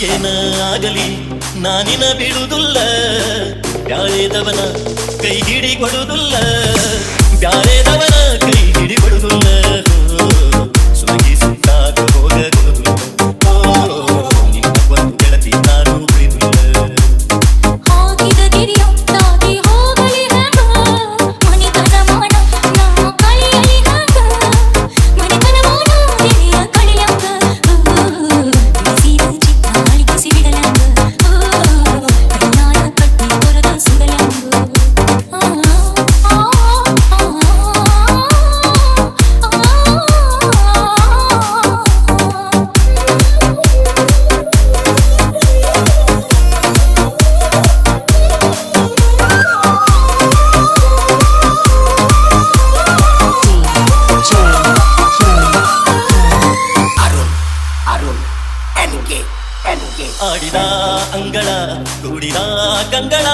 ಏನಾಗಲಿ ನಾನಿನ ಬಿಡುವುದಿಲ್ಲ, ಬ್ಯಾರೆದವನ ಕೈ ಹಿಡಿಗೊಡುವುದಿಲ್ಲ, ಬ್ಯಾರೆದವನ ಕೈ ಹಿಡಿಗೊಡುವುದಿಲ್ಲ, ಸುರಗಿ ಸುತ್ತಾಗ ಹೋಗಬಹುದು ನಿನ್ನ ಒಂದು ಗೆಳತಿ ನಾನು ಬಿಡುವುದಿಲ್ಲ. ಹಾಕಿದ ಗಿರಿಯ ತಾಗಿ ಹೋಗಲಿ ಹ್ಯಾಂಗ, ಮನಿತನ ಮಾಡ ನಾ ಕಳಿಯಲಿ ಹ್ಯಾಂಗ, ಮನಿತನ ಮಾಡ ಗಿರಿಯ ಕಳಿಯಂಗ, ಬಿಸಿದ ಚಿತ್ತಾಳಿಗಿಸಿ ಬಿಡಲಂಗ, ಕಣ್ಣಾನ ಕಟ್ಟಿ ಕೊರದ ಸುಡಲಂಗ. ಆಡಿದ ಅಂಗಳ ಕೂಡಿದ ಕಂಗಳ,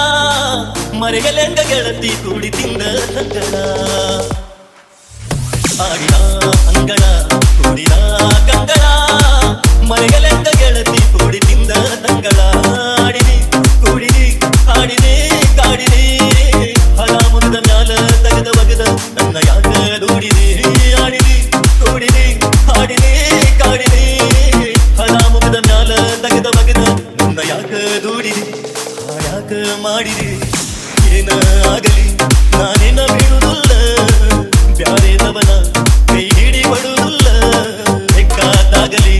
ಮರೆಯಲೆಂಗ ಗೆಳತಿ ಕೂಡಿ ತಿಂದ ಕಂಗಳ. ಆಡಿದ ಅಂಗಳ ಕೂಡಿದ ಕಂಗಳ, ಮರೆಯಲೆಂಗ ಗೆಳತಿ ಕೂಡಿ ತಿಂದ ಕಂಗಳ. ಆಡಿದಿ ಕೂಡಿದಿ ಆಡಿದೆ ಕಾಡಿದೆ, ಹಲ ಮುರಿದ ಮ್ಯಾಲ ತೆಗೆದ ಒಗದ ನನ್ನ ಯಾಕ ದೂಡಿದೆ. ಆಡಿದಿ ಕೂಡಿದಿ ಆಡಿದೆ ಕಾಡಿದೆ, ಹಲ ಮುರಿದ ಮ್ಯಾಲ ತೆಗೆದ ಒಗದ ನನ್ನ ಯಾಕ ದೂಡಿದೆ. ಯಾಕ ಮಾಡಿದೆ ಏನ ಆಗಲಿ ನಾನೇನ ಬಿಡುವುದಿಲ್ಲ, ಬ್ಯಾರೆದವನ ಕೈ ಹಿಡಿಬಡುವುದಿಲ್ಲ, ಬೇಕಾದಾಗಲಿ